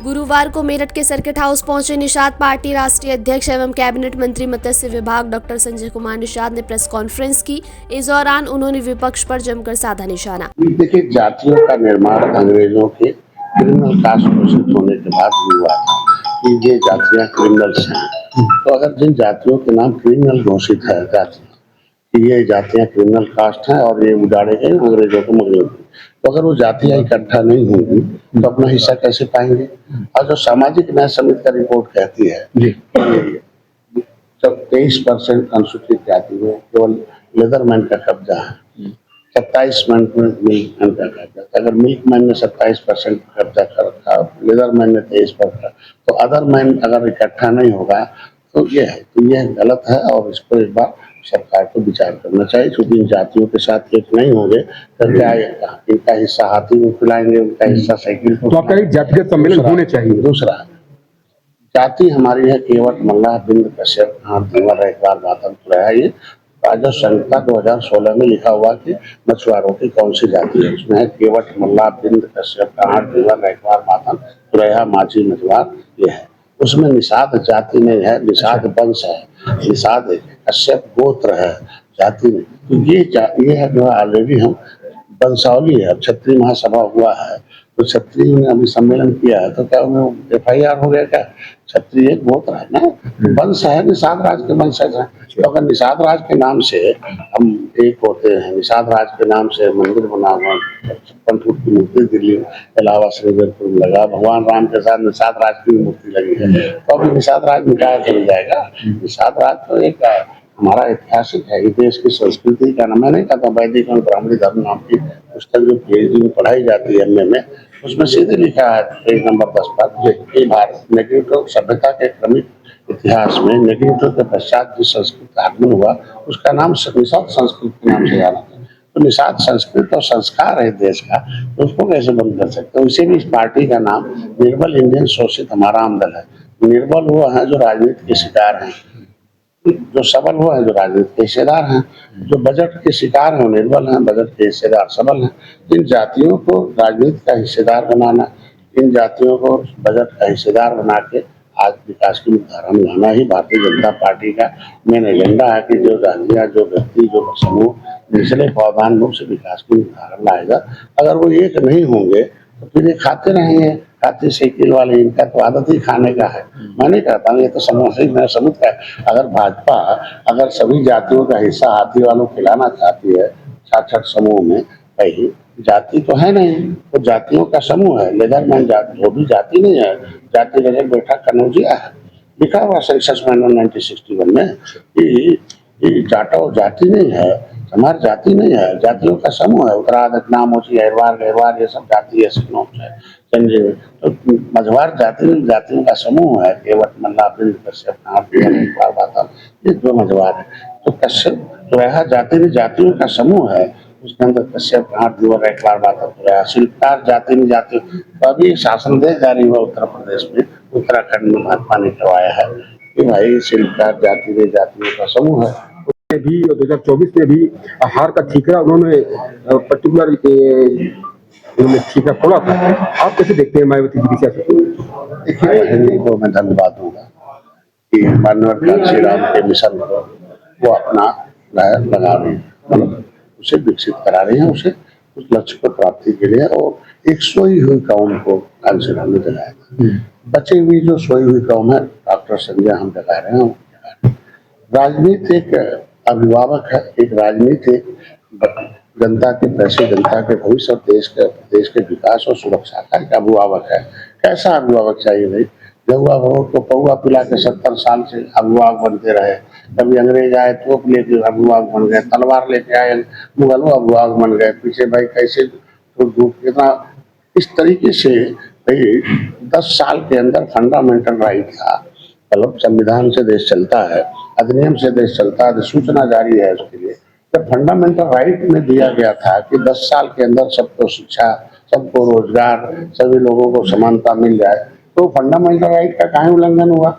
गुरुवार को मेरठ के सर्किट हाउस पहुंचे निषाद पार्टी राष्ट्रीय अध्यक्ष एवं कैबिनेट मंत्री मत्स्य विभाग डॉक्टर संजय कुमार निषाद ने प्रेस कॉन्फ्रेंस की। इस दौरान उन्होंने विपक्ष पर जमकर साधा निशाना। देखिए, जातियों का निर्माण अंग्रेजों के क्रिमिनल कास्ट घोषित होने के बाद हुआ था कि ये जातियां क्रिमिनल्स हैं। तो अगर जिन जातियों के नाम क्रिमिनल घोषित है जातियां, ये जातियां क्रिमिनल कास्ट हैं और ये उजाड़े गए अंग्रेजों को मुगलों को, तो अगर वो जातियां इकट्ठा नहीं होंगी तो अपना हिस्सा कैसे पाएंगे। और जो सामाजिक न्याय समिति का रिपोर्ट कहती है जब 23% अनुसूचित जाति में केवल लेदरमैन का कब्जा है, 27% में मिल्क मैन का कब्जा, अगर मिल्क मैन ने 27% कब्जा कर रखा, लेदरमैन ने 23%, तो अदर मैन अगर इकट्ठा नहीं होगा तो यह गलत है और इसको एक बार सरकार को विचार करना चाहिए। क्योंकि इन जातियों के साथ एक नहीं होंगे तो क्या इनका हिस्सा हाथी में खिलाएंगे, उनका हिस्सा साइकिल को। तो आपका एक जातिगत सम्मेलन होने चाहिए। दूसरा, जाति हमारी है केवट मल्लाह बिंद कश्यप धीवर एक बार मातम है। ये राजस्व संहिता 2016 में लिखा हुआ कि मछुआरों की कौन सी जाति है। उसमें है केवट मल्लाह बिंद कश्यप धीवर एक बार मातम तुरैया माझी मछुआर, ये है। उसमें निषाद जाति नहीं है, निषाद वंश है, निषाद कश्यप गोत्र है, जाति नहीं। तो ये है जो ऑलरेडी हम वंशावली है। क्षत्रिय महासभा हुआ है तो क्षत्रिय ने अभी सम्मेलन किया है तो क्या उन्हें FIR हो गया क्या? क्षत्रिय एक गोत्र है ना, वंश है, निषाद राज के वंशज है। तो अगर निषाद राज के नाम से हम एक होते हैं, निषाद राज के नाम से मंदिर बना हुआ, 56 फुट की मूर्ति दिल्ली इलाहाबाद श्रीनगर में लगा, भगवान राम के साथ निषाद राज की मूर्ति लगी है, तो अभी निषाद राज मिटाया चल जाएगा। निषाद राज तो एक हमारा ऐतिहासिक है, देश की संस्कृति का नाम। मैं नहीं कहता वैदिक और ब्राह्मणी धर्म नाम की पुस्तक जो PhD में पढ़ाई जाती है MA में, उसमें सीधे लिखा है पेज नंबर 10 पर भारत नेगेटिव सभ्यता के क्रमिक इतिहास में नेगेटिव के पश्चात जिस संस्कृत का आगमन हुआ उसका नाम निषाद संस्कृत के नाम से जाना था। तो निषाद संस्कृत और संस्कार है देश का, तो उसको कैसे बंद कर सकते हैं। उसी भी इस पार्टी का नाम निर्बल इंडियन शोषित हमारा आमदल है। निर्बल वो है जो राजनीति के शिकार हैं, जो सबल वो है जो राजनीति के हिस्सेदार हैं, जो बजट के शिकार हैं निर्बल हैं, बजट के हिस्सेदार सबल हैं। इन जातियों को राजनीति का हिस्सेदार बनाना, इन जातियों को बजट का हिस्सेदार बना के आज विकास की मुख्यधारा में लाना ही भारतीय जनता पार्टी का मेन एजेंडा है कि जो जातियां, जो व्यक्ति, जो समूह निचले पावदान रूप से विकास की मुख्यधारा में लाएगा। अगर वो एक नहीं होंगे तो फिर ये खाते रहेंगे, खाते साइकिल वाले, इनका तो आदत ही खाने का है। मैं नहीं कहता हूँ, ये तो समझ सबूत है। अगर भाजपा अगर सभी जातियों का हिस्सा हाथी वालों को खिलाना चाहती है 66 समूह में, भाई जाति तो है नहीं, वो तो जातियों का समूह है। लेदरमैन जाति वो भी जाति नहीं है, जाति रजक बैठा कनौजिया है, लिखा हुआ सेंसस मैनुअल 1961 में कि जाटो जाति नहीं है, हमारी जाति नहीं है, जातियों का समूह है। उत्तराध, नामोची, अहरवार, गहरवार, ये सब जाति है, संजय। तो मझवार जातियों का समूह है। केवट मल्लाह बिंद कश्यप ये दो मझवार है। तो कश्यप तुरैया जातियों का समूह है, उसके अंदर कश्यप धीवर एक बार बात तुरैया शिल्पकार जाति। तो अभी शासन देश जारी हुआ उत्तर प्रदेश में, उत्तराखंड में भाजपा ने करवाया है कि भाई शिल्पकार जातियों का समूह है। भी 2024 में भी हार का ठीकरा उन्होंने पर्टिकुलर उन्होंने ठीकरा खोला था। आप कैसे देखते हैं मायावती जी की सियासत को? देखिए, को मैं धन्यवाद दूंगा कि माननीय श्री राम के मिशन को वो अपना लगा रहे हैं, मतलब उसे विकसित करा रहे हैं, उसे उस लक्ष्य को प्राप्ति के लिए। और एक सोई हुई कौम को कांसीराम में जगाया, बची हुई जो सोई हुई कौम है डॉक्टर संजय हम जगा रहे हैं। राजनीति एक अभिभावक है, एक राजनीति जनता के पैसे, जनता के भविष्य, देश के विकास और सुरक्षा का एक अभिभावक है। कैसा अभिभावक चाहिए भाई? जहुआ भगत को पौआ पिला के 70 साल से अभिभावक बनते रहे। कभी अंग्रेज आए तोप लेके अभिभावक बन गए, तलवार लेके आए मुगलों अभिभावक बन गए। पीछे भाई कैसे कितना इस तरीके से भाई 10 साल के अंदर फंडामेंटल राइट था, मतलब संविधान से देश चलता है, अधिनियम से देश चलता है, सूचना जारी है उसके लिए। जब फंडामेंटल राइट में दिया गया था कि 10 साल के अंदर सबको शिक्षा, सबको रोजगार, सभी लोगों को समानता मिल जाए, तो फंडामेंटल राइट का काहे उल्लंघन हुआ?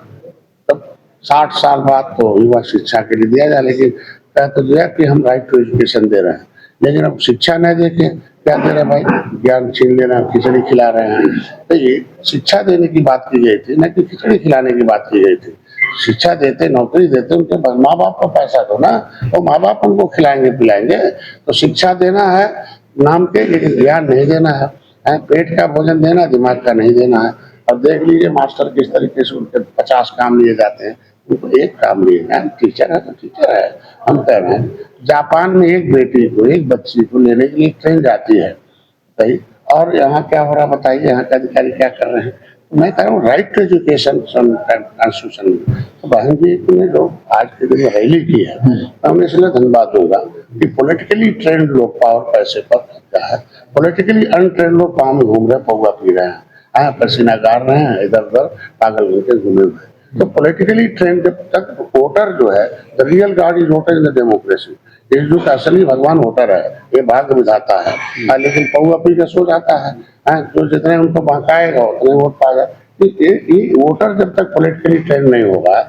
तब 60 साल बाद तो युवा शिक्षा के लिए दिया जाए, लेकिन कह तो दिया कि हम राइट टू एजुकेशन दे रहे हैं, लेकिन अब शिक्षा नहीं देके क्या दे रहे हैं भाई? ज्ञान छीन ले रहे हैं, खिचड़ी खिला रहे हैं। तो ये शिक्षा देने की बात की गई थी, न कि खिचड़ी खिलाने की बात की गई थी। शिक्षा देते, नौकरी देते, उनके माँ बाप का पैसा दो ना, वो माँ बाप उनको खिलाएंगे पिलाएंगे। तो शिक्षा देना है नाम के, लेकिन ज्ञान नहीं देना है। पेट का भोजन देना, दिमाग का नहीं देना है। अब देख लीजिए मास्टर किस तरीके से उनके 50 काम लिए जाते हैं, उनको एक काम लिए जाए। टीचर है तो टीचर है। हम कह रहे हैं जापान में एक बेटी को, एक बच्ची को लेने के लिए ट्रेन जाती है, सही। और यहाँ क्या हो रहा बताइए, यहाँ के अधिकारी क्या कर रहे हैं? तो मैं कह रहा हूँ राइट टू एजुकेशन कॉन्स्टिट्यूशन में। तो बहन जी ने जो आज के दिन रैली की है, मैं उन्हें इसलिए धन्यवाद दूंगा कि पॉलिटिकली ट्रेंड लोग पावर पैसे पर क्या है, पॉलिटिकली अनट्रेंड लोग पाँव में घूम रहे, पौवा पी रहे हैं, पसीना गाड़ रहे हैं, इधर उधर पागल होकर घूमे हुए। तो पॉलिटिकली ट्रेंड जब तक वोटर जो है, the real God is voter in the democracy. ये जो असली भगवान वोटर है, ये भाग्य विधाता है। लेकिन पौवा पी के सो जाता है, जो जितने उनको बहकाएगा उतने वोट पाएगा। ये वोटर जब तक पॉलिटिकली ट्रेंड नहीं होगा,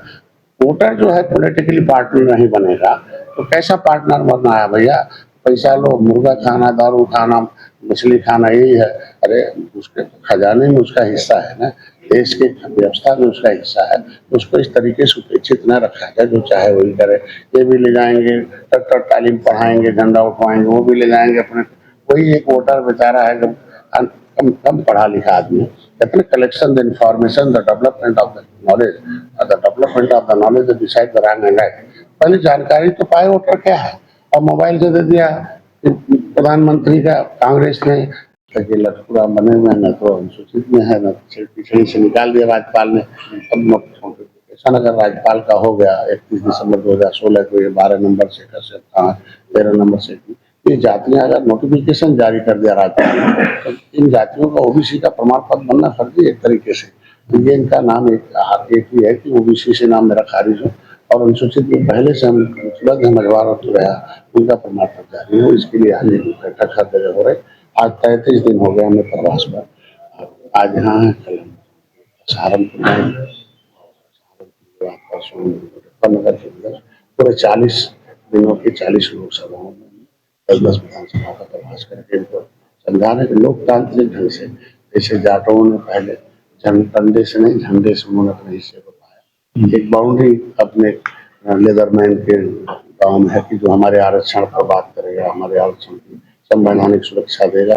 वोटर जो है पॉलिटिकली पार्टनर नहीं बनेगा, तो कैसा पार्टनर बनना है भैया? पैसा लो, मुर्गा खाना, दारू खाना, मछली खाना, यही है। अरे उसके खजाने में उसका हिस्सा है ना, देश के व्यवस्था में उसका हिस्सा है। तो उसको इस तरीके से उपेक्षित न रखा जाए, जो चाहे वही करे। ये भी ले जाएंगे, डॉक्टर तालीम पढ़ाएंगे, झंडा उठवाएंगे, वो भी ले जाएंगे अपने। वही एक वोटर बेचारा है जब कम कम पढ़ा लिखा आदमी, कहते हैं collection the information, the development of the knowledge, the development of the knowledge decide the wrong and right. पहले जानकारी तो पाए वोटर क्या है। अब मोबाइल से दे दिया प्रधानमंत्री का कांग्रेस ने, लटपुरा बने हुए, न तो अनुसूचित में है, न पिछड़ी से निकाल दिया राज्यपाल ने। अब नोटिफिकेशन अगर राज्यपाल का हो गया 31 दिसंबर 2016 को, ये 12 नंबर से कर सकता है, 13 नंबर से की, ये जातियां अगर नोटिफिकेशन जारी कर दिया राज्यपाल ने, तो इन जातियों का ओबीसी का प्रमाण पत्र बनना फर्जी एक तरीके से। तो ये इनका नाम एक ही है कि ओबीसी से नाम मेरा खारिज हो, और अनुसूचित में पहले से हम मझवार और तुरैया उनका प्रमाण पत्र जारी हो। इसके लिए आज बैठक हर जगह हो रही। आज 33 दिन हो गए हमें प्रवास पर। आज यहाँ है, कल सहारनपुर में, पूरे 40 दिनों की 40 लोकसभाओं में 10 विधानसभा का प्रवास करके इनको समझा रहे कि लोकतांत्रिक ढंग से, जैसे जाटों ने पहले कंधे से नहीं झंडे से उन्होंने अपने हिस्से को पाया। एक बाउंड्री अपने लेदरमैन के गांव में है कि जो हमारे आरक्षण पर बात करेगा, हमारे आरक्षण की संवैधानिक सुरक्षा देगा।